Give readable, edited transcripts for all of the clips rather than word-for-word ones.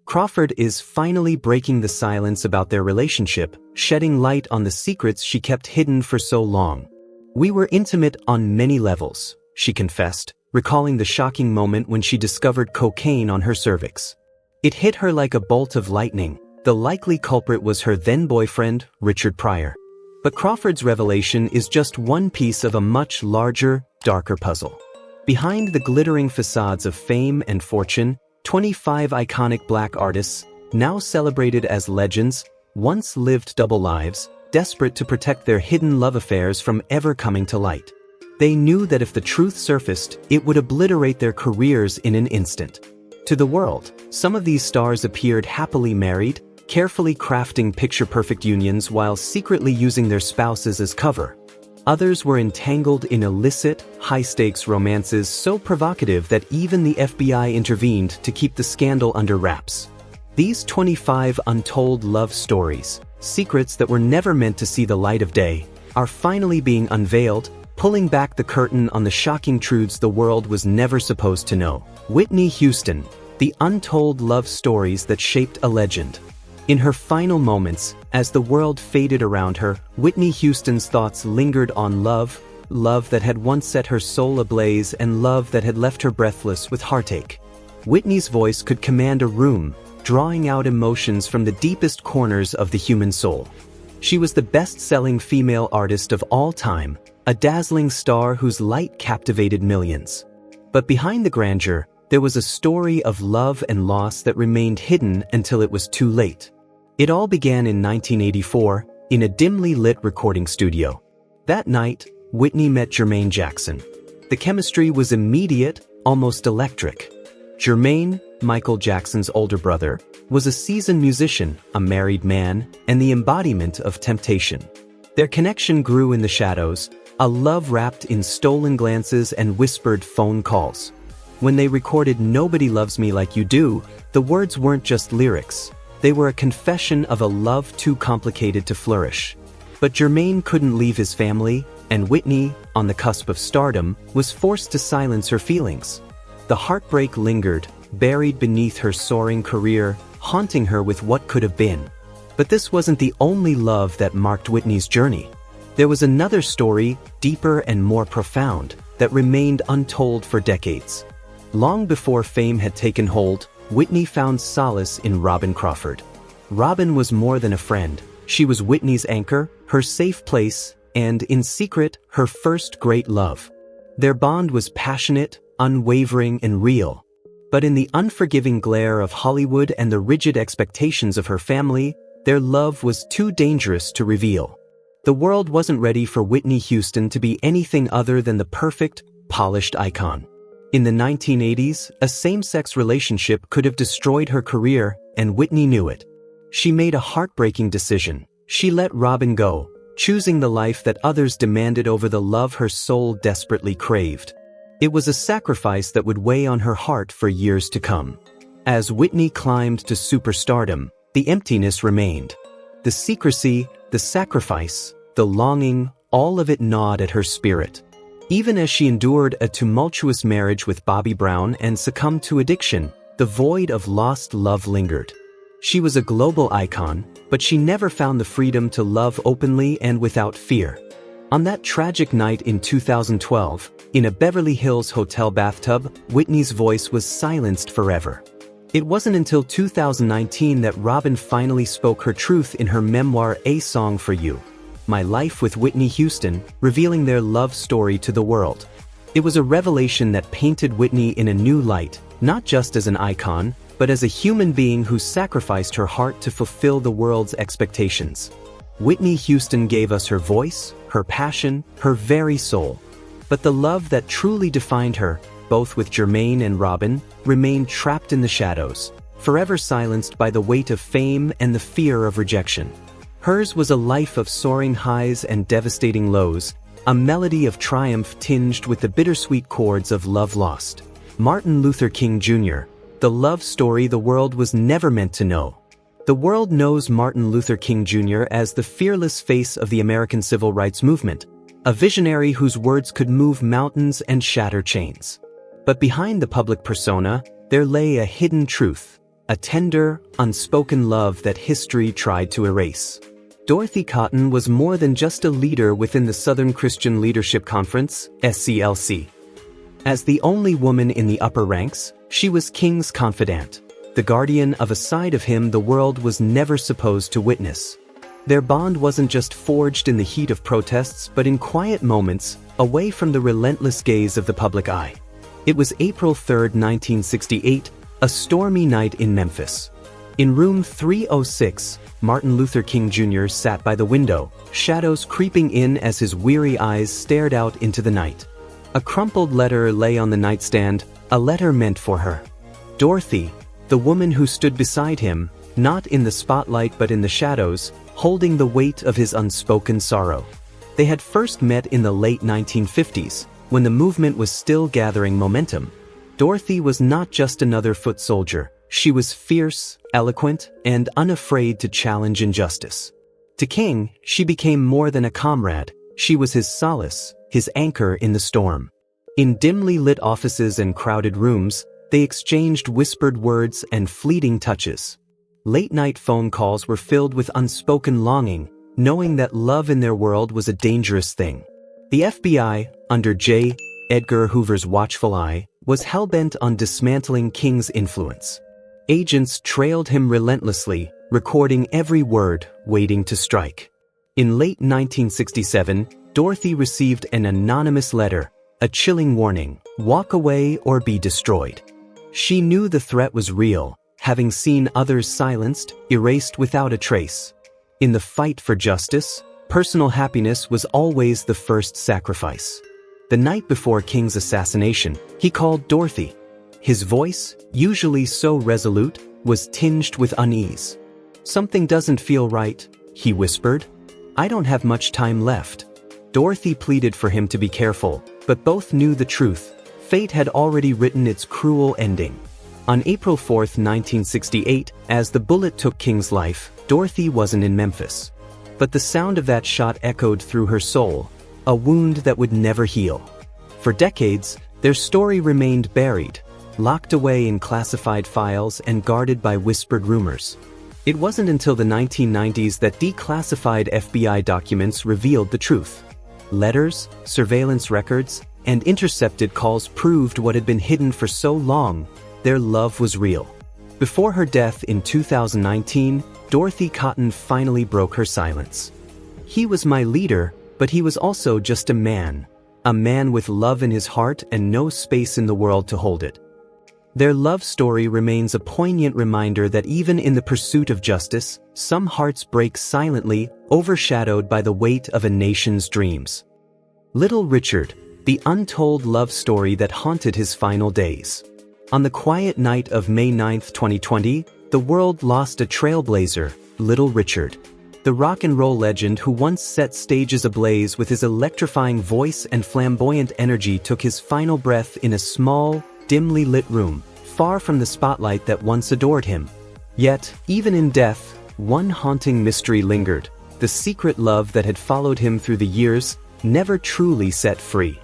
Crawford is finally breaking the silence about their relationship, shedding light on the secrets she kept hidden for so long. "We were intimate on many levels," she confessed, recalling the shocking moment when she discovered cocaine on her cervix. It hit her like a bolt of lightning. The likely culprit was her then-boyfriend, Richard Pryor. But Crawford's revelation is just one piece of a much larger, darker puzzle. Behind the glittering facades of fame and fortune, 25 iconic black artists, now celebrated as legends, once lived double lives, desperate to protect their hidden love affairs from ever coming to light. They knew that if the truth surfaced, it would obliterate their careers in an instant. To the world, some of these stars appeared happily married, carefully crafting picture-perfect unions while secretly using their spouses as cover. Others were entangled in illicit, high-stakes romances so provocative that even the FBI intervened to keep the scandal under wraps. These 25 untold love stories, secrets that were never meant to see the light of day, are finally being unveiled, pulling back the curtain on the shocking truths the world was never supposed to know. Whitney Houston, the untold love stories that shaped a legend. In her final moments, as the world faded around her, Whitney Houston's thoughts lingered on love, love that had once set her soul ablaze and love that had left her breathless with heartache. Whitney's voice could command a room, drawing out emotions from the deepest corners of the human soul. She was the best-selling female artist of all time, a dazzling star whose light captivated millions. But behind the grandeur, there was a story of love and loss that remained hidden until it was too late. It all began in 1984, in a dimly lit recording studio. That night, Whitney met Jermaine Jackson. The chemistry was immediate, almost electric. Jermaine, Michael Jackson's older brother, was a seasoned musician, a married man, and the embodiment of temptation. Their connection grew in the shadows, a love wrapped in stolen glances and whispered phone calls. When they recorded "Nobody Loves Me Like You Do," the words weren't just lyrics. They were a confession of a love too complicated to flourish. But Jermaine couldn't leave his family, and Whitney, on the cusp of stardom, was forced to silence her feelings. The heartbreak lingered, buried beneath her soaring career, haunting her with what could have been. But this wasn't the only love that marked Whitney's journey. There was another story, deeper and more profound, that remained untold for decades. Long before fame had taken hold, Whitney found solace in Robin Crawford. Robin was more than a friend. She was Whitney's anchor, her safe place, and, in secret, her first great love. Their bond was passionate, unwavering, and real. But in the unforgiving glare of Hollywood and the rigid expectations of her family, their love was too dangerous to reveal. The world wasn't ready for Whitney Houston to be anything other than the perfect, polished icon. In the 1980s, a same-sex relationship could have destroyed her career, and Whitney knew it. She made a heartbreaking decision. She let Robin go, choosing the life that others demanded over the love her soul desperately craved. It was a sacrifice that would weigh on her heart for years to come. As Whitney climbed to superstardom, the emptiness remained. The secrecy, the sacrifice, the longing, all of it gnawed at her spirit. Even as she endured a tumultuous marriage with Bobby Brown and succumbed to addiction, the void of lost love lingered. She was a global icon, but she never found the freedom to love openly and without fear. On that tragic night in 2012, in a Beverly Hills hotel bathtub, Whitney's voice was silenced forever. It wasn't until 2019 that Robin finally spoke her truth in her memoir A Song for You, My Life with Whitney Houston, revealing their love story to the world. It was a revelation that painted Whitney in a new light, not just as an icon, but as a human being who sacrificed her heart to fulfill the world's expectations. Whitney Houston gave us her voice, her passion, her very soul. But the love that truly defined her, both with Jermaine and Robin, remained trapped in the shadows, forever silenced by the weight of fame and the fear of rejection. Hers was a life of soaring highs and devastating lows, a melody of triumph tinged with the bittersweet chords of love lost. Martin Luther King Jr., the love story the world was never meant to know. The world knows Martin Luther King Jr. as the fearless face of the American civil rights movement, a visionary whose words could move mountains and shatter chains. But behind the public persona, there lay a hidden truth. a tender, unspoken love that history tried to erase. Dorothy Cotton was more than just a leader within the Southern Christian Leadership Conference, SCLC. As the only woman in the upper ranks, she was King's confidant, the guardian of a side of him the world was never supposed to witness. Their bond wasn't just forged in the heat of protests but in quiet moments, away from the relentless gaze of the public eye. It was April 3, 1968, a stormy night in Memphis. In room 306, Martin Luther King Jr. sat by the window, shadows creeping in as his weary eyes stared out into the night. A crumpled letter lay on the nightstand, a letter meant for her. Dorothy, the woman who stood beside him, not in the spotlight but in the shadows, holding the weight of his unspoken sorrow. They had first met in the late 1950s, when the movement was still gathering momentum. Dorothy was not just another foot soldier, she was fierce, eloquent, and unafraid to challenge injustice. To King, she became more than a comrade, she was his solace, his anchor in the storm. In dimly lit offices and crowded rooms, they exchanged whispered words and fleeting touches. Late-night phone calls were filled with unspoken longing, knowing that love in their world was a dangerous thing. The FBI, under J. Edgar Hoover's watchful eye, was hell-bent on dismantling King's influence. Agents trailed him relentlessly, recording every word, waiting to strike. In late 1967, Dorothy received an anonymous letter, a chilling warning: walk away or be destroyed. She knew the threat was real, having seen others silenced, erased without a trace. In the fight for justice, personal happiness was always the first sacrifice. The night before King's assassination, he called Dorothy. His voice, usually so resolute, was tinged with unease. "Something doesn't feel right," he whispered. "I don't have much time left." Dorothy pleaded for him to be careful, but both knew the truth. Fate had already written its cruel ending. On April 4, 1968, as the bullet took King's life, Dorothy wasn't in Memphis. But the sound of that shot echoed through her soul, a wound that would never heal. For decades, their story remained buried, locked away in classified files and guarded by whispered rumors. It wasn't until the 1990s that declassified FBI documents revealed the truth. Letters, surveillance records, and intercepted calls proved what had been hidden for so long: their love was real. Before her death in 2019, Dorothy Cotton finally broke her silence. "He was my leader, but he was also just a man with love in his heart and no space in the world to hold it." Their love story remains a poignant reminder that even in the pursuit of justice, some hearts break silently, overshadowed by the weight of a nation's dreams. Little Richard, the untold love story that haunted his final days. On the quiet night of May 9, 2020, the world lost a trailblazer, Little Richard. The rock and roll legend who once set stages ablaze with his electrifying voice and flamboyant energy took his final breath in a small, dimly lit room, far from the spotlight that once adored him. Yet, even in death, one haunting mystery lingered: the secret love that had followed him through the years, never truly set free.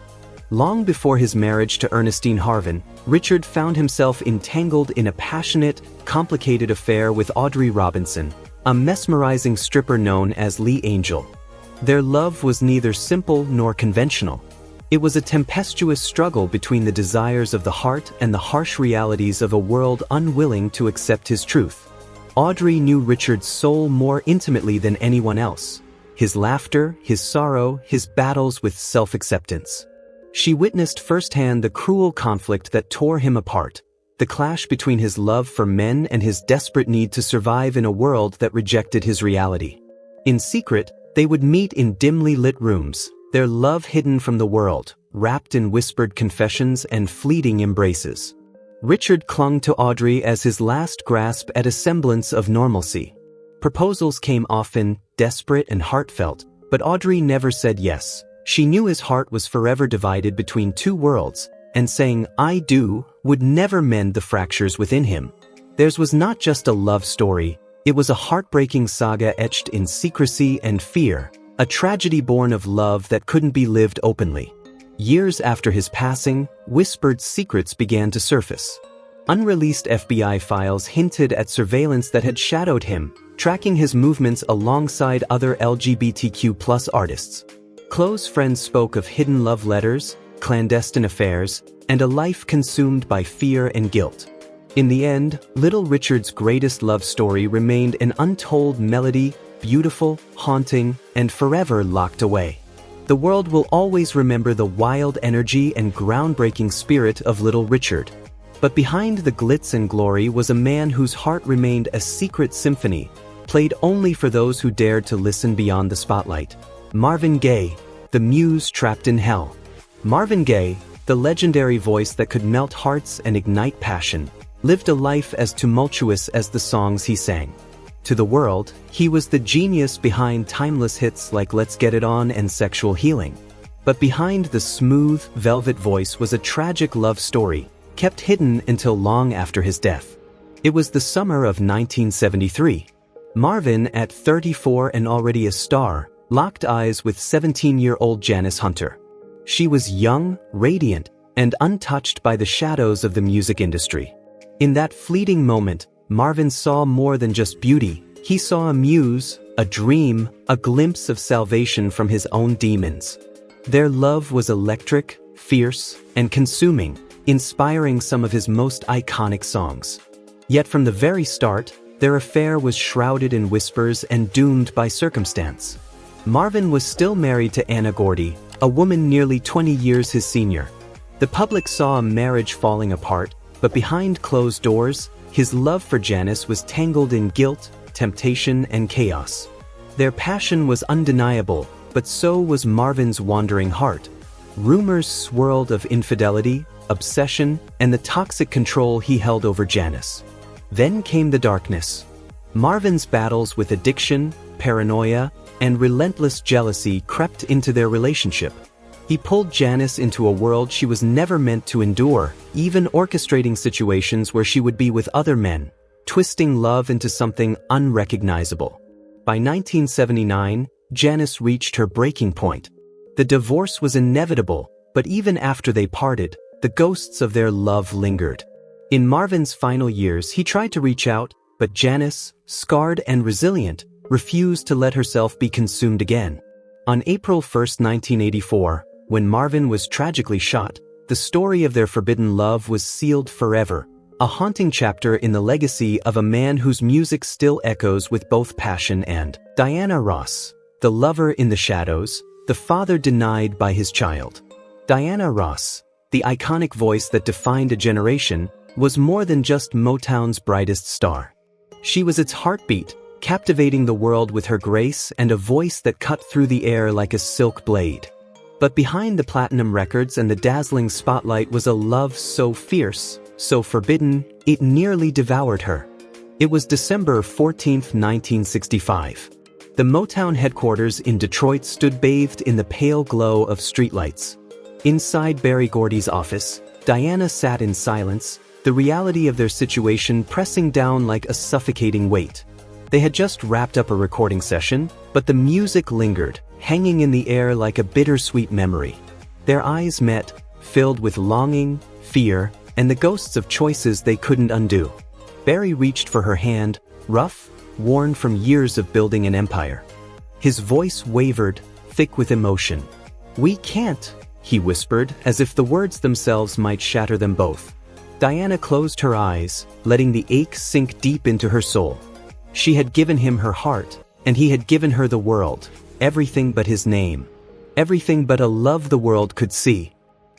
Long before his marriage to Ernestine Harvin, Richard found himself entangled in a passionate, complicated affair with Audrey Robinson, a mesmerizing stripper known as Lee Angel. Their love was neither simple nor conventional. It was a tempestuous struggle between the desires of the heart and the harsh realities of a world unwilling to accept his truth. Audrey knew Richard's soul more intimately than anyone else: his laughter, his sorrow, his battles with self-acceptance. She witnessed firsthand the cruel conflict that tore him apart, the clash between his love for men and his desperate need to survive in a world that rejected his reality. In secret, they would meet in dimly lit rooms, their love hidden from the world, wrapped in whispered confessions and fleeting embraces. Richard clung to Audrey as his last grasp at a semblance of normalcy. Proposals came often, desperate and heartfelt, but Audrey never said yes. She knew his heart was forever divided between two worlds, and saying "I do" would never mend the fractures within him. Theirs was not just a love story, it was a heartbreaking saga etched in secrecy and fear, a tragedy born of love that couldn't be lived openly. Years after his passing, whispered secrets began to surface. Unreleased FBI files hinted at surveillance that had shadowed him, tracking his movements alongside other LGBTQ+ artists. Close friends spoke of hidden love letters, clandestine affairs, and a life consumed by fear and guilt. In the end, Little Richard's greatest love story remained an untold melody, beautiful, haunting, and forever locked away. The world will always remember the wild energy and groundbreaking spirit of Little Richard. But behind the glitz and glory was a man whose heart remained a secret symphony, played only for those who dared to listen beyond the spotlight. Marvin Gaye, the muse trapped in hell. Marvin Gaye, the legendary voice that could melt hearts and ignite passion, lived a life as tumultuous as the songs he sang. To the world, he was the genius behind timeless hits like Let's Get It On and Sexual Healing. But behind the smooth, velvet voice was a tragic love story, kept hidden until long after his death. It was the summer of 1973. Marvin, at 34 and already a star, locked eyes with 17-year-old Janice Hunter. She was young, radiant, and untouched by the shadows of the music industry. In that fleeting moment, Marvin saw more than just beauty. He saw a muse, a dream, a glimpse of salvation from his own demons. Their love was electric, fierce, and consuming, inspiring some of his most iconic songs. Yet from the very start, their affair was shrouded in whispers and doomed by circumstance. Marvin was still married to Anna Gordy, a woman nearly 20 years his senior. The public saw a marriage falling apart, but behind closed doors, his love for Janice was tangled in guilt, temptation, and chaos. Their passion was undeniable, but so was Marvin's wandering heart. Rumors swirled of infidelity, obsession, and the toxic control he held over Janice. Then came the darkness. Marvin's battles with addiction, paranoia, and relentless jealousy crept into their relationship. He pulled Janice into a world she was never meant to endure, even orchestrating situations where she would be with other men, twisting love into something unrecognizable. By 1979, Janice reached her breaking point. The divorce was inevitable, but even after they parted, the ghosts of their love lingered. In Marvin's final years, he tried to reach out, but Janice, scarred and resilient, refused to let herself be consumed again. On April 1, 1984, when Marvin was tragically shot, the story of their forbidden love was sealed forever, a haunting chapter in the legacy of a man whose music still echoes with both passion and Diana Ross, the lover in the shadows, the father denied by his child. Diana Ross, the iconic voice that defined a generation, was more than just Motown's brightest star. She was its heartbeat, captivating the world with her grace and a voice that cut through the air like a silk blade. But behind the platinum records and the dazzling spotlight was a love so fierce, so forbidden, it nearly devoured her. It was December 14, 1965. The Motown headquarters in Detroit stood bathed in the pale glow of streetlights. Inside Berry Gordy's office, Diana sat in silence, the reality of their situation pressing down like a suffocating weight. They had just wrapped up a recording session, but the music lingered, hanging in the air like a bittersweet memory. Their eyes met, filled with longing, fear, and the ghosts of choices they couldn't undo. Berry reached for her hand, rough, worn from years of building an empire. His voice wavered, thick with emotion. "We can't," he whispered, as if the words themselves might shatter them both. Diana closed her eyes, letting the ache sink deep into her soul. She had given him her heart, and he had given her the world, everything but his name. Everything but a love the world could see.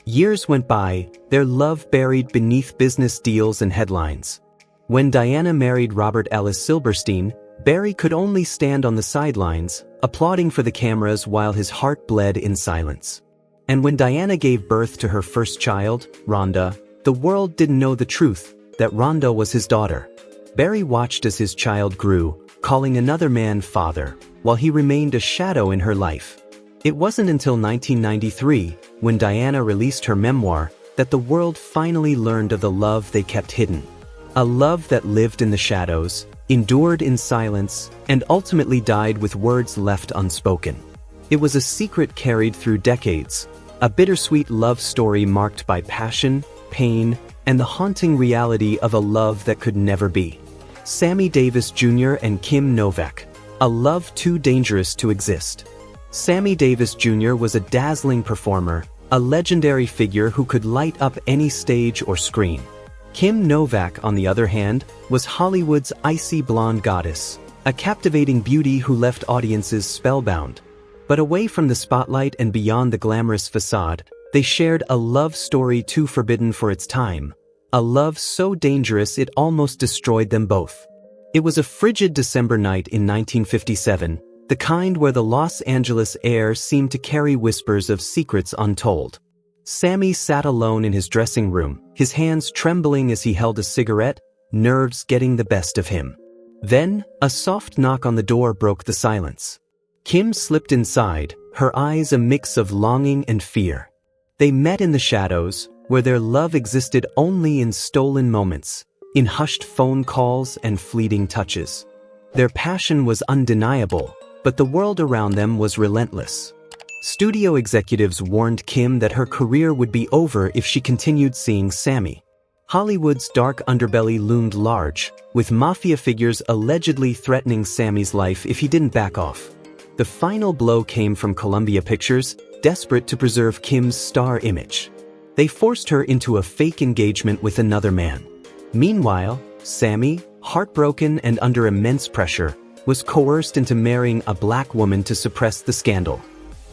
Years went by, their love buried beneath business deals and headlines. When Diana married Robert Ellis Silberstein, Berry could only stand on the sidelines, applauding for the cameras while his heart bled in silence. And when Diana gave birth to her first child, Rhonda, the world didn't know the truth, that Rhonda was his daughter. Berry watched as his child grew, calling another man father, while he remained a shadow in her life. It wasn't until 1993, when Diana released her memoir, that the world finally learned of the love they kept hidden. A love that lived in the shadows, endured in silence, and ultimately died with words left unspoken. It was a secret carried through decades, a bittersweet love story marked by passion, pain, and the haunting reality of a love that could never be. Sammy Davis Jr. and Kim Novak. A love too dangerous to exist. Sammy Davis Jr. was a dazzling performer, a legendary figure who could light up any stage or screen. Kim Novak, on the other hand, was Hollywood's icy blonde goddess, a captivating beauty who left audiences spellbound. But away from the spotlight and beyond the glamorous facade, they shared a love story too forbidden for its time. A love so dangerous it almost destroyed them both. It was a frigid December night in 1957, the kind where the Los Angeles air seemed to carry whispers of secrets untold. Sammy sat alone in his dressing room, his hands trembling as he held a cigarette, nerves getting the best of him. Then, a soft knock on the door broke the silence. Kim slipped inside, her eyes a mix of longing and fear. They met in the shadows, where their love existed only in stolen moments, in hushed phone calls and fleeting touches. Their passion was undeniable, but the world around them was relentless. Studio executives warned Kim that her career would be over if she continued seeing Sammy. Hollywood's dark underbelly loomed large, with mafia figures allegedly threatening Sammy's life if he didn't back off. The final blow came from Columbia Pictures, desperate to preserve Kim's star image. They forced her into a fake engagement with another man. Meanwhile, Sammy, heartbroken and under immense pressure, was coerced into marrying a black woman to suppress the scandal.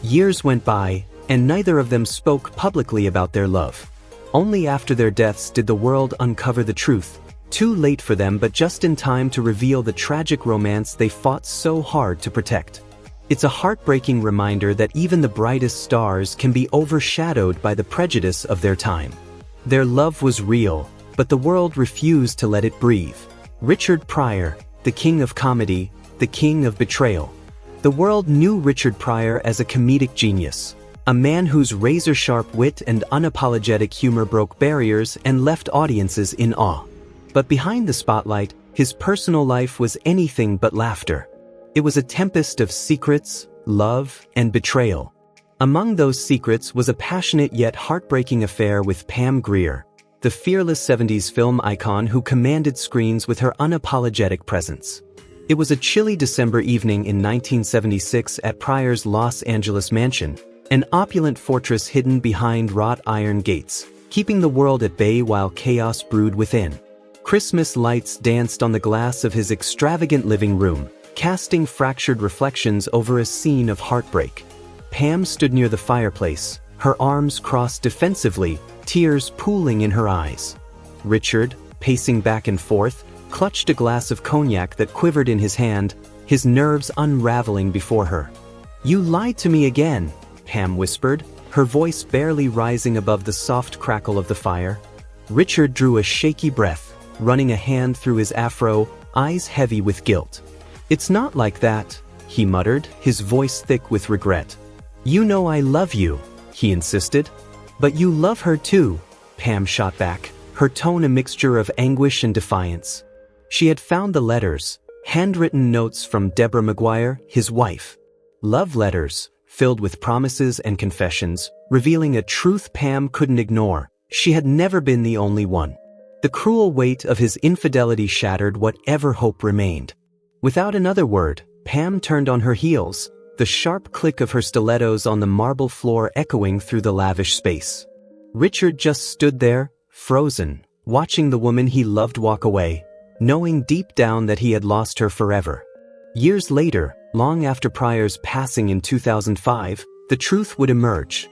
Years went by, and neither of them spoke publicly about their love. Only after their deaths did the world uncover the truth, too late for them but just in time to reveal the tragic romance they fought so hard to protect. It's a heartbreaking reminder that even the brightest stars can be overshadowed by the prejudice of their time. Their love was real, but the world refused to let it breathe. Richard Pryor, the king of comedy, the king of betrayal. The world knew Richard Pryor as a comedic genius, a man whose razor-sharp wit and unapologetic humor broke barriers and left audiences in awe. But behind the spotlight, his personal life was anything but laughter. It was a tempest of secrets, love, and betrayal. Among those secrets was a passionate yet heartbreaking affair with Pam Grier, the fearless 70s film icon who commanded screens with her unapologetic presence. It was a chilly December evening in 1976 at Pryor's Los Angeles mansion, an opulent fortress hidden behind wrought iron gates, keeping the world at bay while chaos brewed within. Christmas lights danced on the glass of his extravagant living room, casting fractured reflections over a scene of heartbreak. Pam stood near the fireplace, her arms crossed defensively, tears pooling in her eyes. Richard, pacing back and forth, clutched a glass of cognac that quivered in his hand, his nerves unraveling before her. "You lied to me again," Pam whispered, her voice barely rising above the soft crackle of the fire. Richard drew a shaky breath, running a hand through his afro, eyes heavy with guilt. "It's not like that," he muttered, his voice thick with regret. "You know I love you," he insisted. "But you love her too," Pam shot back, her tone a mixture of anguish and defiance. She had found the letters, handwritten notes from Deborah McGuire, his wife. Love letters, filled with promises and confessions, revealing a truth Pam couldn't ignore. She had never been the only one. The cruel weight of his infidelity shattered whatever hope remained. Without another word, Pam turned on her heels, the sharp click of her stilettos on the marble floor echoing through the lavish space. Richard just stood there, frozen, watching the woman he loved walk away, knowing deep down that he had lost her forever. Years later, long after Pryor's passing in 2005, the truth would emerge.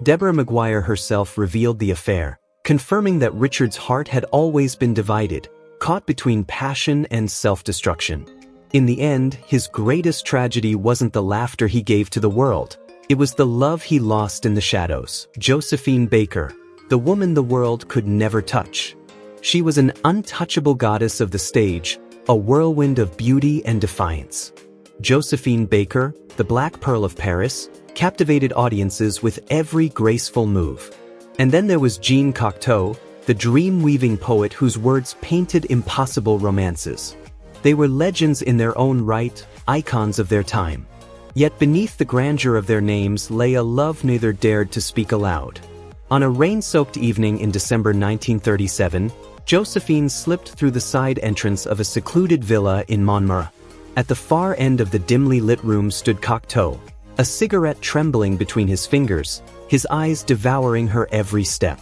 Deborah McGuire herself revealed the affair, confirming that Richard's heart had always been divided, caught between passion and self-destruction. In the end, his greatest tragedy wasn't the laughter he gave to the world. It was the love he lost in the shadows. Josephine Baker, the woman the world could never touch. She was an untouchable goddess of the stage, a whirlwind of beauty and defiance. Josephine Baker, the Black Pearl of Paris, captivated audiences with every graceful move. And then there was Jean Cocteau, the dream-weaving poet whose words painted impossible romances. They were legends in their own right, icons of their time. Yet beneath the grandeur of their names lay a love neither dared to speak aloud. On a rain-soaked evening in December 1937, Josephine slipped through the side entrance of a secluded villa in Montmartre. At the far end of the dimly lit room stood Cocteau, a cigarette trembling between his fingers, his eyes devouring her every step.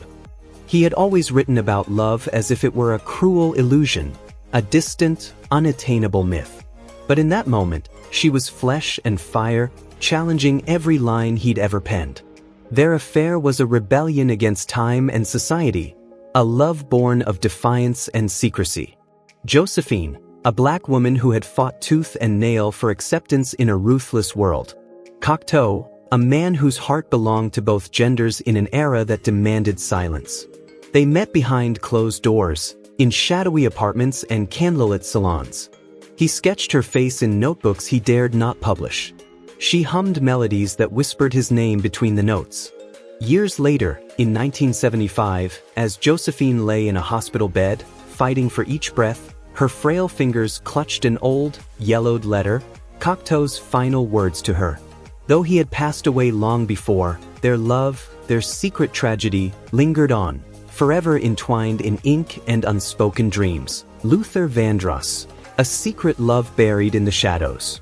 He had always written about love as if it were a cruel illusion, a distant, unattainable myth. But in that moment, she was flesh and fire, challenging every line he'd ever penned. Their affair was a rebellion against time and society, a love born of defiance and secrecy. Josephine, a black woman who had fought tooth and nail for acceptance in a ruthless world. Cocteau, a man whose heart belonged to both genders in an era that demanded silence. They met behind closed doors, in shadowy apartments and candlelit salons. He sketched her face in notebooks he dared not publish. She hummed melodies that whispered his name between the notes. Years later, in 1975, as Josephine lay in a hospital bed, fighting for each breath, her frail fingers clutched an old, yellowed letter, Cocteau's final words to her. Though he had passed away long before, their love, their secret tragedy, lingered on, forever entwined in ink and unspoken dreams. Luther Vandross, a secret love buried in the shadows.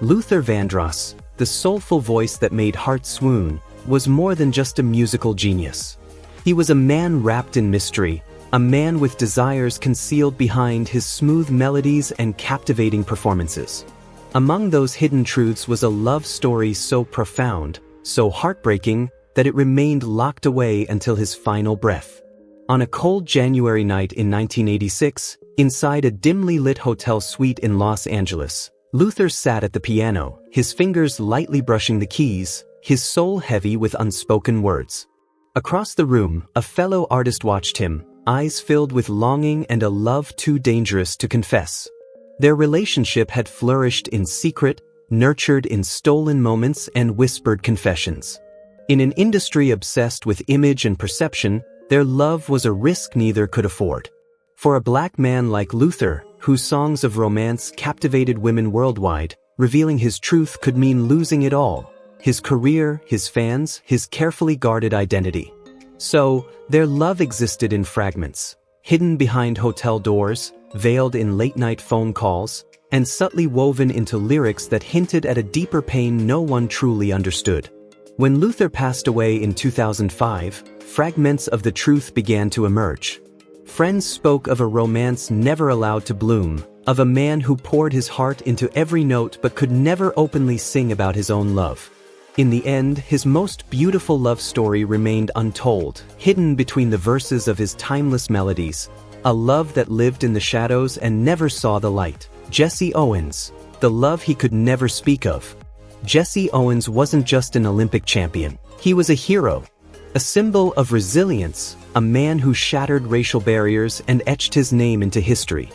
Luther Vandross, the soulful voice that made hearts swoon, was more than just a musical genius. He was a man wrapped in mystery, a man with desires concealed behind his smooth melodies and captivating performances. Among those hidden truths was a love story so profound, so heartbreaking, that it remained locked away until his final breath. On a cold January night in 1986, inside a dimly lit hotel suite in Los Angeles, Luther sat at the piano, his fingers lightly brushing the keys, his soul heavy with unspoken words. Across the room, a fellow artist watched him, eyes filled with longing and a love too dangerous to confess. Their relationship had flourished in secret, nurtured in stolen moments and whispered confessions. In an industry obsessed with image and perception, their love was a risk neither could afford. For a black man like Luther, whose songs of romance captivated women worldwide, revealing his truth could mean losing it all: his career, his fans, his carefully guarded identity. So, their love existed in fragments, hidden behind hotel doors, veiled in late-night phone calls, and subtly woven into lyrics that hinted at a deeper pain no one truly understood. When Luther passed away in 2005, fragments of the truth began to emerge. Friends spoke of a romance never allowed to bloom, of a man who poured his heart into every note but could never openly sing about his own love. In the end, his most beautiful love story remained untold, hidden between the verses of his timeless melodies, a love that lived in the shadows and never saw the light. Jesse Owens, the love he could never speak of. Jesse Owens wasn't just an Olympic champion. He was a hero, a symbol of resilience, a man who shattered racial barriers and etched his name into history.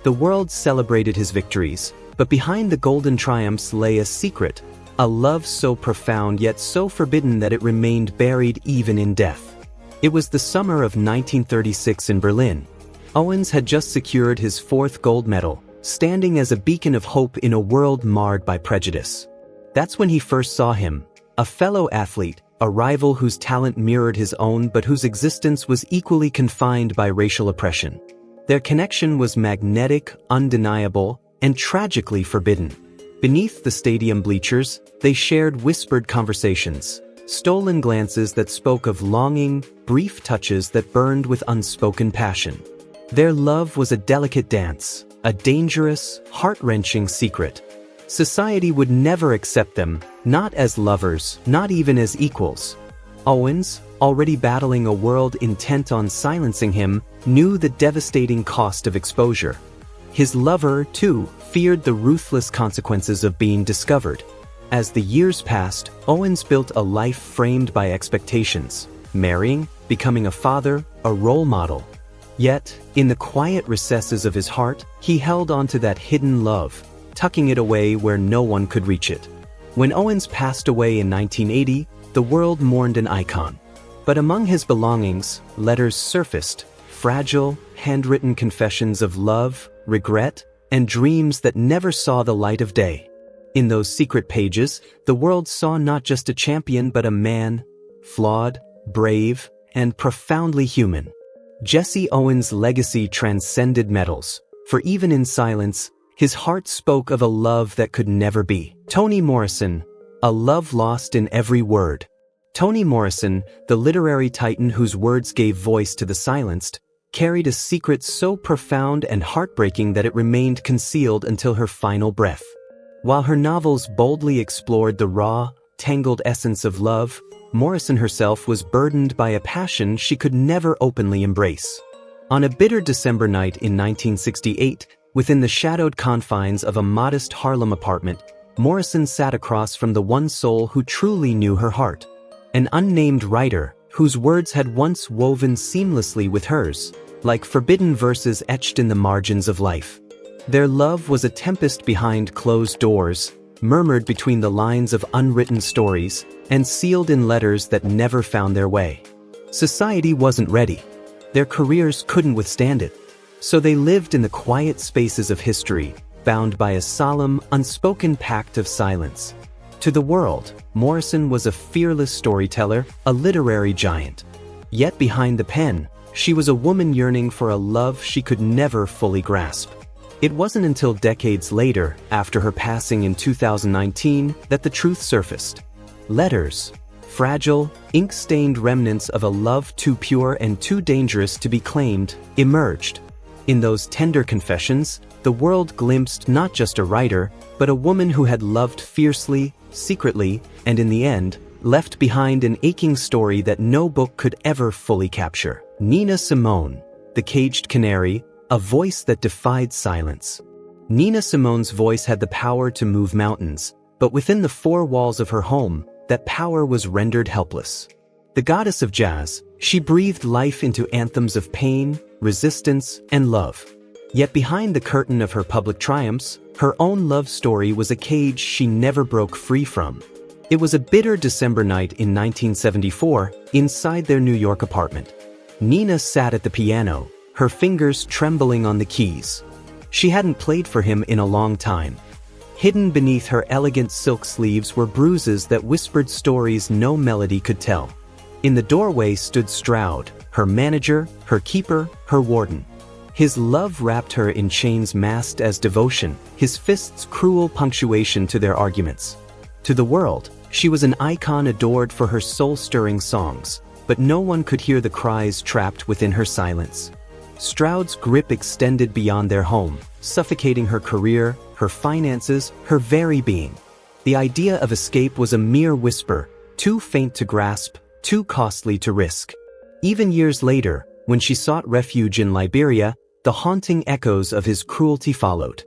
The world celebrated his victories, but behind the golden triumphs lay a secret, a love so profound yet so forbidden that it remained buried even in death. It was the summer of 1936 in Berlin. Owens had just secured his fourth gold medal, standing as a beacon of hope in a world marred by prejudice. That's when he first saw him, a fellow athlete, a rival whose talent mirrored his own but whose existence was equally confined by racial oppression. Their connection was magnetic, undeniable, and tragically forbidden. Beneath the stadium bleachers, they shared whispered conversations, stolen glances that spoke of longing, brief touches that burned with unspoken passion. Their love was a delicate dance, a dangerous, heart-wrenching secret. Society would never accept them, not as lovers, not even as equals. Owens, already battling a world intent on silencing him, knew the devastating cost of exposure. His lover, too, feared the ruthless consequences of being discovered. As the years passed, Owens built a life framed by expectations, marrying, becoming a father, a role model. Yet, in the quiet recesses of his heart, he held on to that hidden love, tucking it away where no one could reach it. When Owens passed away in 1980, the world mourned an icon. But among his belongings, letters surfaced, fragile, handwritten confessions of love, regret, and dreams that never saw the light of day. In those secret pages, the world saw not just a champion but a man, flawed, brave, and profoundly human. Jesse Owens' legacy transcended medals, for even in silence, his heart spoke of a love that could never be. Toni Morrison, a love lost in every word. Toni Morrison, the literary titan whose words gave voice to the silenced, carried a secret so profound and heartbreaking that it remained concealed until her final breath. While her novels boldly explored the raw, tangled essence of love, Morrison herself was burdened by a passion she could never openly embrace. On a bitter December night in 1968, within the shadowed confines of a modest Harlem apartment, Morrison sat across from the one soul who truly knew her heart. An unnamed writer, whose words had once woven seamlessly with hers, like forbidden verses etched in the margins of life. Their love was a tempest behind closed doors, murmured between the lines of unwritten stories, and sealed in letters that never found their way. Society wasn't ready. Their careers couldn't withstand it. So they lived in the quiet spaces of history, bound by a solemn, unspoken pact of silence. To the world, Morrison was a fearless storyteller, a literary giant. Yet behind the pen, she was a woman yearning for a love she could never fully grasp. It wasn't until decades later, after her passing in 2019, that the truth surfaced. Letters, fragile, ink-stained remnants of a love too pure and too dangerous to be claimed, emerged. In those tender confessions, the world glimpsed not just a writer, but a woman who had loved fiercely, secretly, and in the end, left behind an aching story that no book could ever fully capture. Nina Simone, the caged canary, a voice that defied silence. Nina Simone's voice had the power to move mountains, but within the four walls of her home, that power was rendered helpless. The goddess of jazz, she breathed life into anthems of pain, resistance, and love. Yet behind the curtain of her public triumphs, her own love story was a cage she never broke free from. It was a bitter December night in 1974, inside their New York apartment. Nina sat at the piano, her fingers trembling on the keys. She hadn't played for him in a long time. Hidden beneath her elegant silk sleeves were bruises that whispered stories no melody could tell. In the doorway stood Stroud, her manager, her keeper, her warden. His love wrapped her in chains masked as devotion, his fists cruel punctuation to their arguments. To the world, she was an icon adored for her soul-stirring songs, but no one could hear the cries trapped within her silence. Stroud's grip extended beyond their home, suffocating her career, her finances, her very being. The idea of escape was a mere whisper, too faint to grasp, too costly to risk. Even years later, when she sought refuge in Liberia, the haunting echoes of his cruelty followed.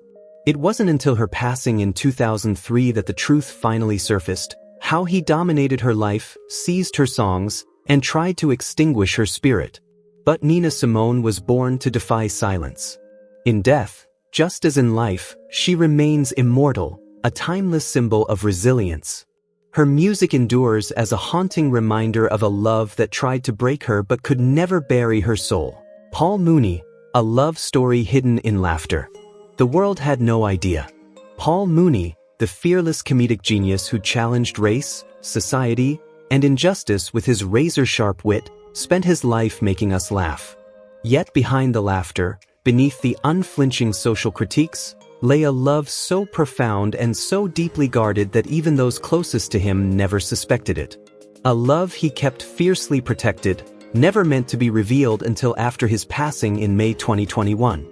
It wasn't until her passing in 2003 that the truth finally surfaced, how he dominated her life, seized her songs, and tried to extinguish her spirit. But Nina Simone was born to defy silence. In death, just as in life, she remains immortal, a timeless symbol of resilience. Her music endures as a haunting reminder of a love that tried to break her but could never bury her soul. Paul Mooney, a love story hidden in laughter. The world had no idea. Paul Mooney, the fearless comedic genius who challenged race, society, and injustice with his razor-sharp wit, spent his life making us laugh. Yet behind the laughter, beneath the unflinching social critiques, lay a love so profound and so deeply guarded that even those closest to him never suspected it. A love he kept fiercely protected, never meant to be revealed until after his passing in May 2021.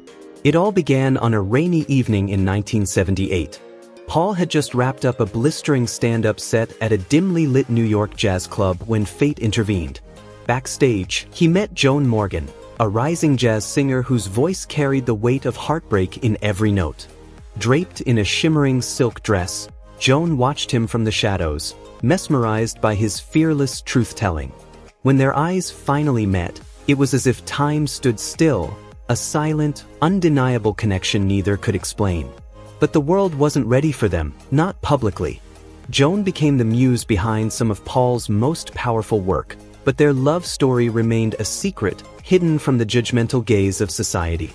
It all began on a rainy evening in 1978. Paul had just wrapped up a blistering stand-up set at a dimly lit New York jazz club when fate intervened. Backstage, he met Joan Morgan, a rising jazz singer whose voice carried the weight of heartbreak in every note. Draped in a shimmering silk dress, Joan watched him from the shadows, mesmerized by his fearless truth-telling. When their eyes finally met, it was as if time stood still, a silent, undeniable connection neither could explain. But the world wasn't ready for them, not publicly. Joan became the muse behind some of Paul's most powerful work, but their love story remained a secret, hidden from the judgmental gaze of society.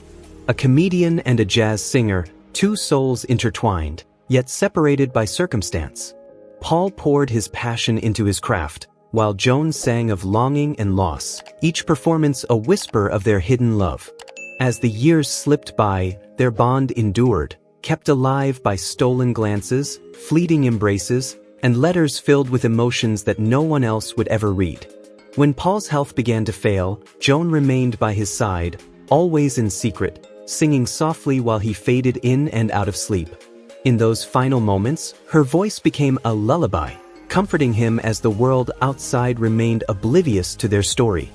A comedian and a jazz singer, two souls intertwined, yet separated by circumstance. Paul poured his passion into his craft, while Joan sang of longing and loss, each performance a whisper of their hidden love. As the years slipped by, their bond endured, kept alive by stolen glances, fleeting embraces, and letters filled with emotions that no one else would ever read. When Paul's health began to fail, Joan remained by his side, always in secret, singing softly while he faded in and out of sleep. In those final moments, her voice became a lullaby, comforting him as the world outside remained oblivious to their story.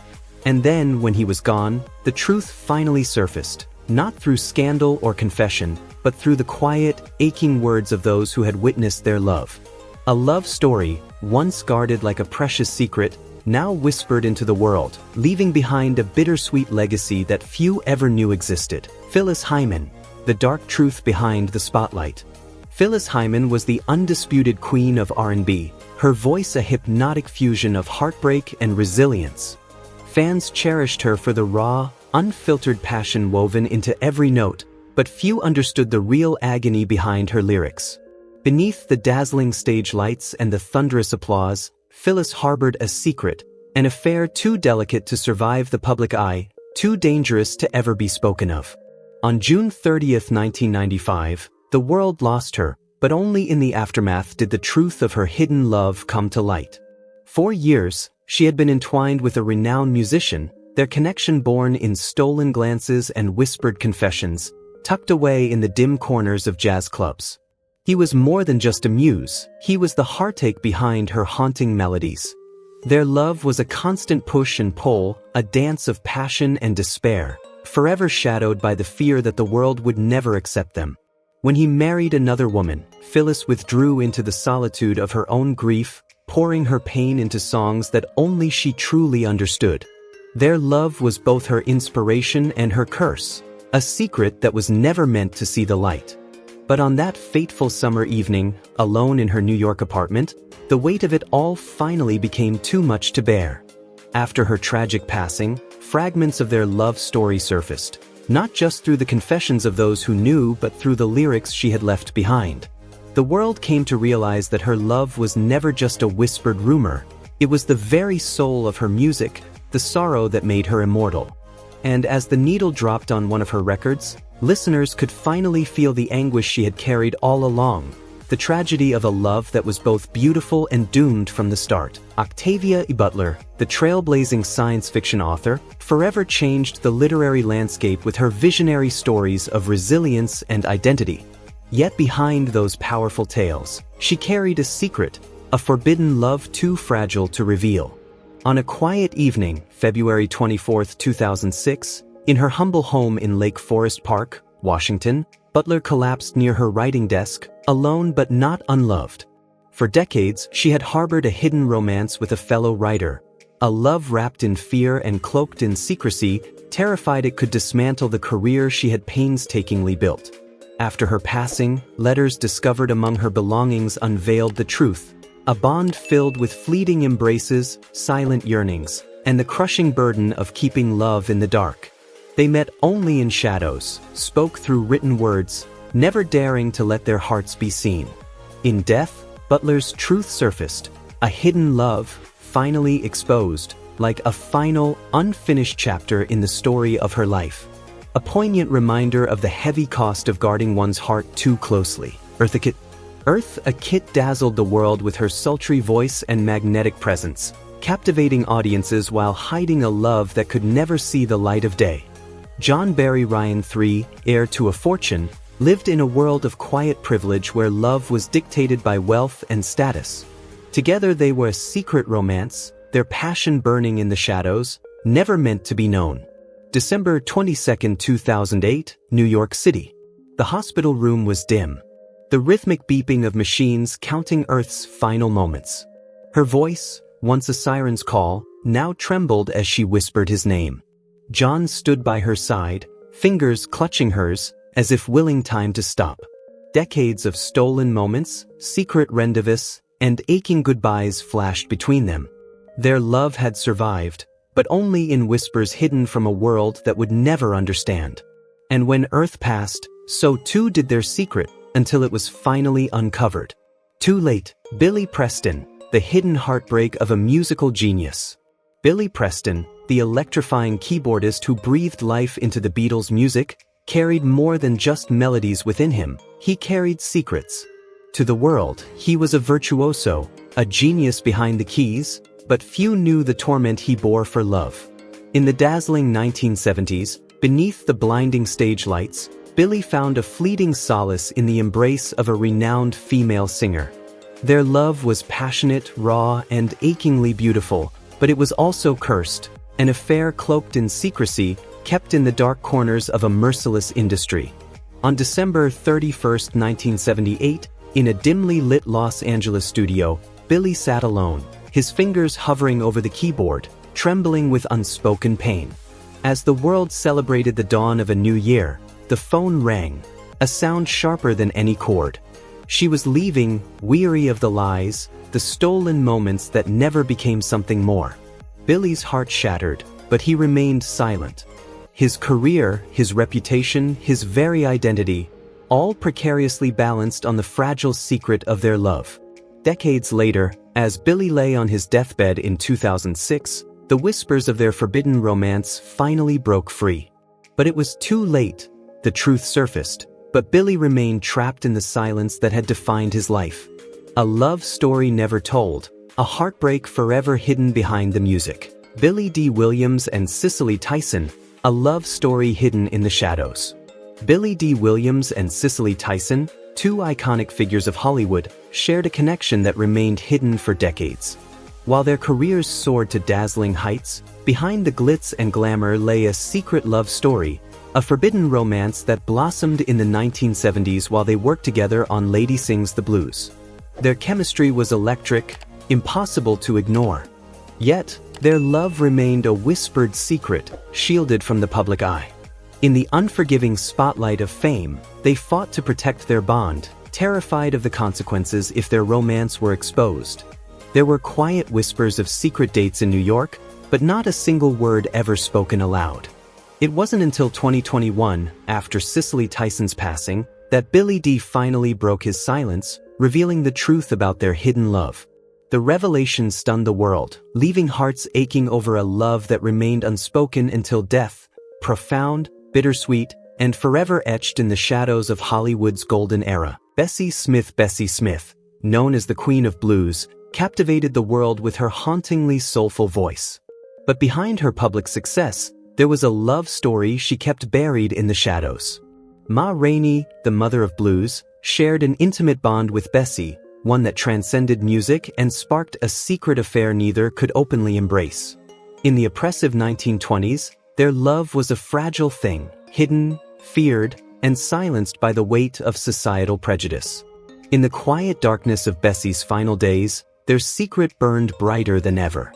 And then, when he was gone, the truth finally surfaced, not through scandal or confession, but through the quiet, aching words of those who had witnessed their love. A love story, once guarded like a precious secret, now whispered into the world, leaving behind a bittersweet legacy that few ever knew existed. Phyllis Heyman, the dark truth behind the spotlight. Phyllis Heyman was the undisputed queen of R&B, her voice a hypnotic fusion of heartbreak and resilience. Fans cherished her for the raw, unfiltered passion woven into every note, but few understood the real agony behind her lyrics. Beneath the dazzling stage lights and the thunderous applause, Phyllis harbored a secret, an affair too delicate to survive the public eye, too dangerous to ever be spoken of. On June 30, 1995, the world lost her, but only in the aftermath did the truth of her hidden love come to light. For years, she had been entwined with a renowned musician, their connection born in stolen glances and whispered confessions, tucked away in the dim corners of jazz clubs. He was more than just a muse, he was the heartache behind her haunting melodies. Their love was a constant push and pull, a dance of passion and despair, forever shadowed by the fear that the world would never accept them. When he married another woman, Phyllis withdrew into the solitude of her own grief, pouring her pain into songs that only she truly understood. Their love was both her inspiration and her curse, a secret that was never meant to see the light. But on that fateful summer evening, alone in her New York apartment, the weight of it all finally became too much to bear. After her tragic passing, fragments of their love story surfaced, not just through the confessions of those who knew but through the lyrics she had left behind. The world came to realize that her love was never just a whispered rumor, it was the very soul of her music, the sorrow that made her immortal. And as the needle dropped on one of her records, listeners could finally feel the anguish she had carried all along, the tragedy of a love that was both beautiful and doomed from the start. Octavia Butler, the trailblazing science fiction author, forever changed the literary landscape with her visionary stories of resilience and identity. Yet behind those powerful tales, she carried a secret, a forbidden love too fragile to reveal. On a quiet evening, February 24, 2006, in her humble home in Lake Forest Park, Washington, Butler collapsed near her writing desk, alone but not unloved. For decades, she had harbored a hidden romance with a fellow writer, a love wrapped in fear and cloaked in secrecy, terrified it could dismantle the career she had painstakingly built. After her passing, letters discovered among her belongings unveiled the truth, a bond filled with fleeting embraces, silent yearnings, and the crushing burden of keeping love in the dark. They met only in shadows, spoke through written words, never daring to let their hearts be seen. In death, Butler's truth surfaced, a hidden love, finally exposed, like a final, unfinished chapter in the story of her life. A poignant reminder of the heavy cost of guarding one's heart too closely. Eartha Kitt dazzled the world with her sultry voice and magnetic presence, captivating audiences while hiding a love that could never see the light of day. John Barry Ryan III, heir to a fortune, lived in a world of quiet privilege where love was dictated by wealth and status. Together they were a secret romance, their passion burning in the shadows, never meant to be known. December 22, 2008, New York City. The hospital room was dim, the rhythmic beeping of machines counting Earth's final moments. Her voice, once a siren's call, now trembled as she whispered his name. John stood by her side, fingers clutching hers, as if willing time to stop. Decades of stolen moments, secret rendezvous, and aching goodbyes flashed between them. Their love had survived, but only in whispers hidden from a world that would never understand. And when Earth passed, so too did their secret, until it was finally uncovered. Too late. Billy Preston, the hidden heartbreak of a musical genius. Billy Preston, the electrifying keyboardist who breathed life into the Beatles' music, carried more than just melodies within him. He carried secrets. To the world, he was a virtuoso, a genius behind the keys, but few knew the torment he bore for love. In the dazzling 1970s, beneath the blinding stage lights, Billy found a fleeting solace in the embrace of a renowned female singer. Their love was passionate, raw, and achingly beautiful, but it was also cursed, an affair cloaked in secrecy, kept in the dark corners of a merciless industry. On December 31, 1978, in a dimly lit Los Angeles studio, Billy sat alone, his fingers hovering over the keyboard, trembling with unspoken pain. As the world celebrated the dawn of a new year, the phone rang, a sound sharper than any chord. She was leaving, weary of the lies, the stolen moments that never became something more. Billy's heart shattered, but he remained silent. His career, his reputation, his very identity, all precariously balanced on the fragile secret of their love. Decades later, as Billy lay on his deathbed in 2006, the whispers of their forbidden romance finally broke free. But it was too late. The truth surfaced, but Billy remained trapped in the silence that had defined his life. A love story never told, a heartbreak forever hidden behind the music. Billy Dee Williams and Cicely Tyson, a love story hidden in the shadows. Billy Dee Williams and Cicely Tyson, two iconic figures of Hollywood, shared a connection that remained hidden for decades. While their careers soared to dazzling heights, behind the glitz and glamour lay a secret love story, a forbidden romance that blossomed in the 1970s while they worked together on Lady Sings the Blues. Their chemistry was electric, impossible to ignore. Yet, their love remained a whispered secret, shielded from the public eye. In the unforgiving spotlight of fame, they fought to protect their bond, terrified of the consequences if their romance were exposed. There were quiet whispers of secret dates in New York, but not a single word ever spoken aloud. It wasn't until 2021, after Cicely Tyson's passing, that Billy Dee finally broke his silence, revealing the truth about their hidden love. The revelation stunned the world, leaving hearts aching over a love that remained unspoken until death, profound, bittersweet, and forever etched in the shadows of Hollywood's golden era. Bessie Smith, known as the Queen of Blues, captivated the world with her hauntingly soulful voice. But behind her public success, there was a love story she kept buried in the shadows. Ma Rainey, the mother of blues, shared an intimate bond with Bessie, one that transcended music and sparked a secret affair neither could openly embrace. In the oppressive 1920s, their love was a fragile thing, hidden, feared, and silenced by the weight of societal prejudice. In the quiet darkness of Bessie's final days, their secret burned brighter than ever.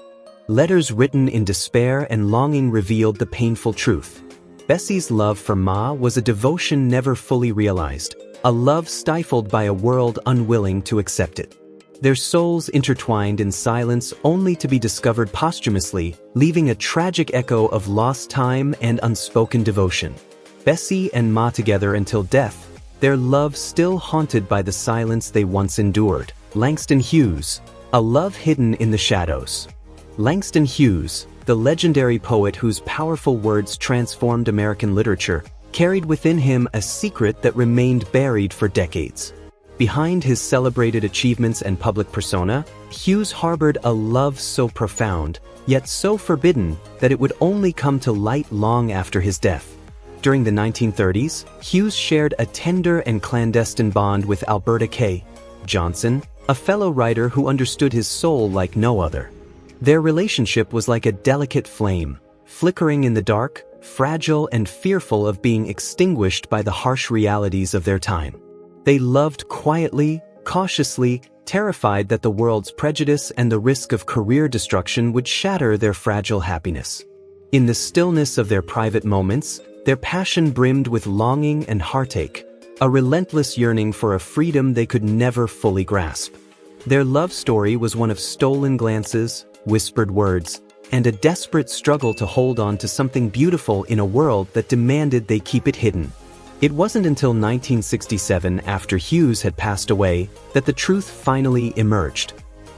Letters written in despair and longing revealed the painful truth. Bessie's love for Ma was a devotion never fully realized, a love stifled by a world unwilling to accept it. Their souls intertwined in silence only to be discovered posthumously, leaving a tragic echo of lost time and unspoken devotion. Bessie and Ma together until death, their love still haunted by the silence they once endured. Langston Hughes, a love hidden in the shadows. Langston Hughes, the legendary poet whose powerful words transformed American literature, carried within him a secret that remained buried for decades. Behind his celebrated achievements and public persona, Hughes harbored a love so profound, yet so forbidden, that it would only come to light long after his death. During the 1930s, Hughes shared a tender and clandestine bond with Alberta K. Johnson, a fellow writer who understood his soul like no other. Their relationship was like a delicate flame, flickering in the dark, fragile and fearful of being extinguished by the harsh realities of their time. They loved quietly, cautiously, terrified that the world's prejudice and the risk of career destruction would shatter their fragile happiness. In the stillness of their private moments, their passion brimmed with longing and heartache, a relentless yearning for a freedom they could never fully grasp. Their love story was one of stolen glances, whispered words, and a desperate struggle to hold on to something beautiful in a world that demanded they keep it hidden. It wasn't until 1967, after Hughes had passed away, that the truth finally emerged.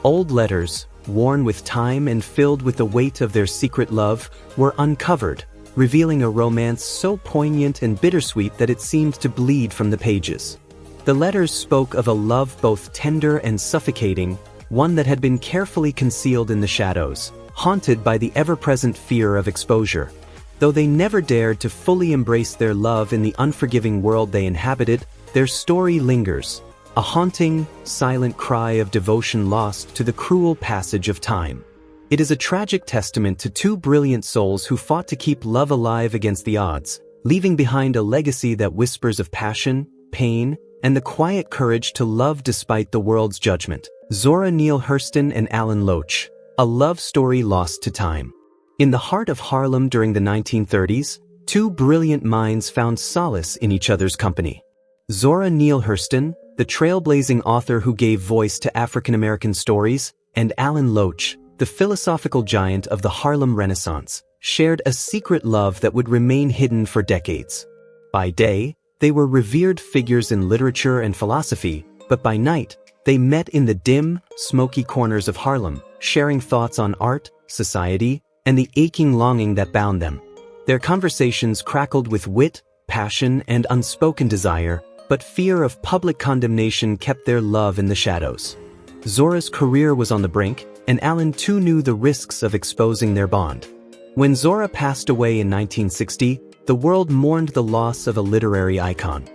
Old letters, worn with time and filled with the weight of their secret love, were uncovered, revealing a romance so poignant and bittersweet that it seemed to bleed from the pages. The letters spoke of a love both tender and suffocating, one that had been carefully concealed in the shadows, haunted by the ever-present fear of exposure. Though they never dared to fully embrace their love in the unforgiving world they inhabited, their story lingers, a haunting, silent cry of devotion lost to the cruel passage of time. It is a tragic testament to two brilliant souls who fought to keep love alive against the odds, leaving behind a legacy that whispers of passion, pain, and the quiet courage to love despite the world's judgment. Zora Neale Hurston and Alan Loach, a love story lost to time. In the heart of Harlem during the 1930s, two brilliant minds found solace in each other's company. Zora Neale Hurston, the trailblazing author who gave voice to African-American stories, and Alan Loach, the philosophical giant of the Harlem Renaissance, shared a secret love that would remain hidden for decades. By day, they were revered figures in literature and philosophy, but by night, they met in the dim, smoky corners of Harlem, sharing thoughts on art, society, and the aching longing that bound them. Their conversations crackled with wit, passion, and unspoken desire, but fear of public condemnation kept their love in the shadows. Zora's career was on the brink, and Alan too knew the risks of exposing their bond. When Zora passed away in 1960, the world mourned the loss of a literary icon.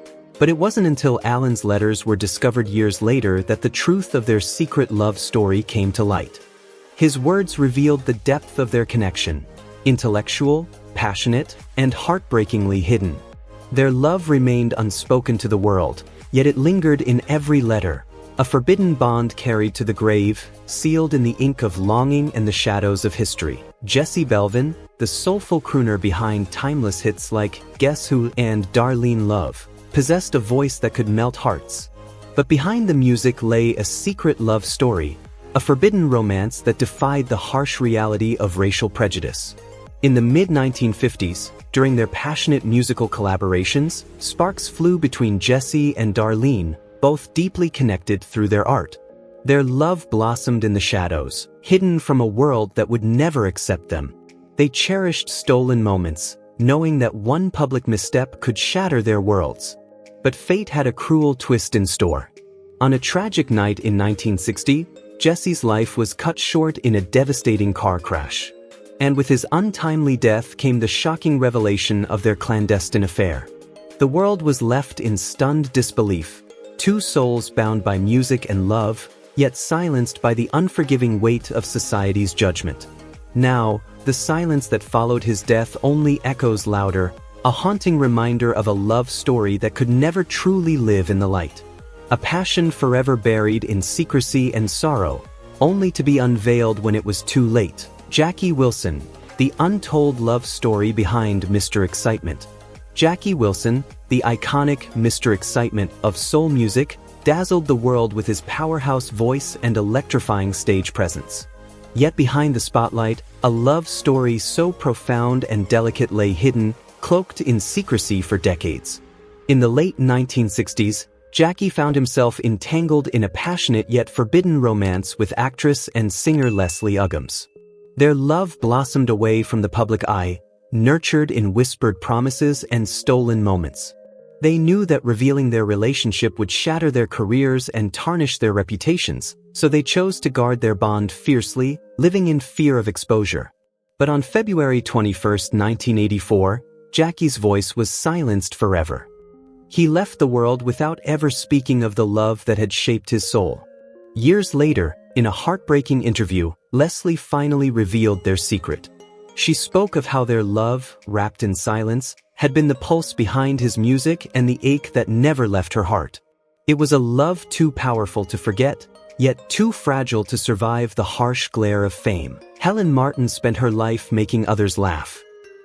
But it wasn't until Alan's letters were discovered years later that the truth of their secret love story came to light. His words revealed the depth of their connection, intellectual, passionate, and heartbreakingly hidden. Their love remained unspoken to the world, yet it lingered in every letter, a forbidden bond carried to the grave, sealed in the ink of longing and the shadows of history. Jessie Belvin, the soulful crooner behind timeless hits like Guess Who and Darlene Love, possessed a voice that could melt hearts. But behind the music lay a secret love story, a forbidden romance that defied the harsh reality of racial prejudice. In the mid-1950s, during their passionate musical collaborations, sparks flew between Jessie and Darlene, both deeply connected through their art. Their love blossomed in the shadows, hidden from a world that would never accept them. They cherished stolen moments, knowing that one public misstep could shatter their worlds. But fate had a cruel twist in store. On a tragic night in 1960, Jessie's life was cut short in a devastating car crash. And with his untimely death came the shocking revelation of their clandestine affair. The world was left in stunned disbelief, two souls bound by music and love, yet silenced by the unforgiving weight of society's judgment. Now, the silence that followed his death only echoes louder, a haunting reminder of a love story that could never truly live in the light. A passion forever buried in secrecy and sorrow, only to be unveiled when it was too late. Jackie Wilson, the untold love story behind Mr. Excitement. Jackie Wilson, the iconic Mr. Excitement of soul music, dazzled the world with his powerhouse voice and electrifying stage presence. Yet behind the spotlight, a love story so profound and delicate lay hidden, cloaked in secrecy for decades. In the late 1960s, Jackie found himself entangled in a passionate yet forbidden romance with actress and singer Leslie Uggams. Their love blossomed away from the public eye, nurtured in whispered promises and stolen moments. They knew that revealing their relationship would shatter their careers and tarnish their reputations, so they chose to guard their bond fiercely, living in fear of exposure. But on February 21, 1984, Jackie's voice was silenced forever. He left the world without ever speaking of the love that had shaped his soul. Years later, in a heartbreaking interview, Leslie finally revealed their secret. She spoke of how their love, wrapped in silence, had been the pulse behind his music and the ache that never left her heart. It was a love too powerful to forget, yet too fragile to survive the harsh glare of fame. Helen Martin spent her life making others laugh.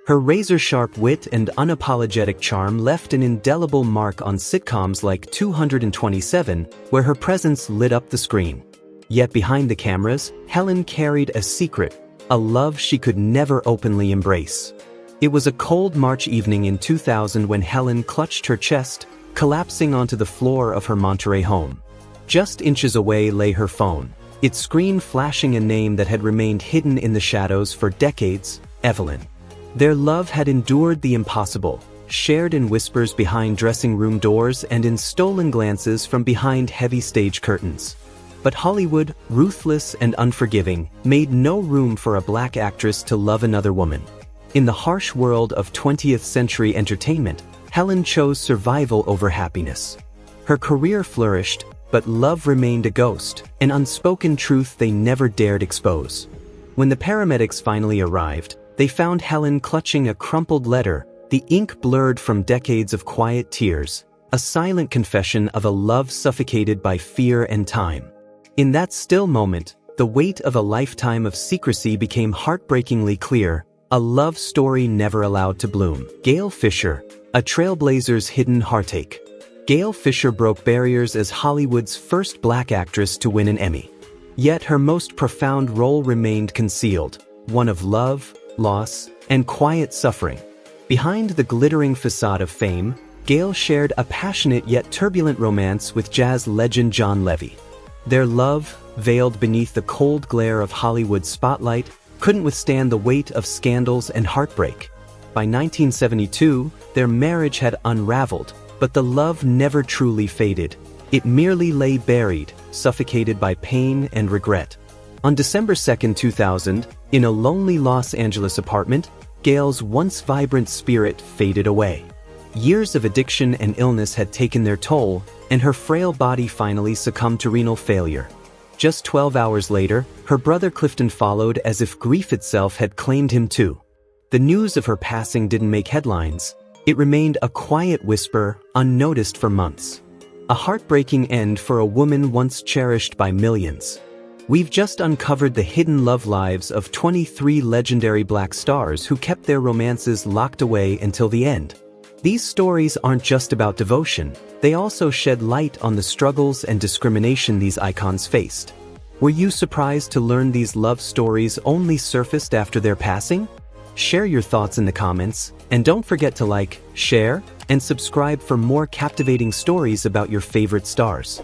Her razor-sharp wit and unapologetic charm left an indelible mark on sitcoms like 227, where her presence lit up the screen. Yet behind the cameras, Helen carried a secret, a love she could never openly embrace. It was a cold March evening in 2000 when Helen clutched her chest, collapsing onto the floor of her Monterey home. Just inches away lay her phone, its screen flashing a name that had remained hidden in the shadows for decades: Evelyn. Their love had endured the impossible, shared in whispers behind dressing room doors and in stolen glances from behind heavy stage curtains. But Hollywood, ruthless and unforgiving, made no room for a black actress to love another woman. In the harsh world of 20th century entertainment, Helen chose survival over happiness. Her career flourished, but love remained a ghost, an unspoken truth they never dared expose. When the paramedics finally arrived, they found Helen clutching a crumpled letter, the ink blurred from decades of quiet tears, a silent confession of a love suffocated by fear and time. In that still moment, the weight of a lifetime of secrecy became heartbreakingly clear, a love story never allowed to bloom. Gail Fisher, a trailblazer's hidden heartache. Gail Fisher broke barriers as Hollywood's first black actress to win an Emmy. Yet her most profound role remained concealed, one of love, loss, and quiet suffering. Behind the glittering facade of fame, Gail shared a passionate yet turbulent romance with jazz legend John Levy. Their love, veiled beneath the cold glare of Hollywood's spotlight, couldn't withstand the weight of scandals and heartbreak. By 1972, their marriage had unraveled, but the love never truly faded. It merely lay buried, suffocated by pain and regret. On December 2, 2000, in a lonely Los Angeles apartment, Gail's once vibrant spirit faded away. Years of addiction and illness had taken their toll, and her frail body finally succumbed to renal failure. Just 12 hours later, her brother Clifton followed as if grief itself had claimed him too. The news of her passing didn't make headlines. It remained a quiet whisper, unnoticed for months. A heartbreaking end for a woman once cherished by millions. We've just uncovered the hidden love lives of 23 legendary black stars who kept their romances locked away until the end. These stories aren't just about devotion, they also shed light on the struggles and discrimination these icons faced. Were you surprised to learn these love stories only surfaced after their passing? Share your thoughts in the comments, and don't forget to like, share, and subscribe for more captivating stories about your favorite stars.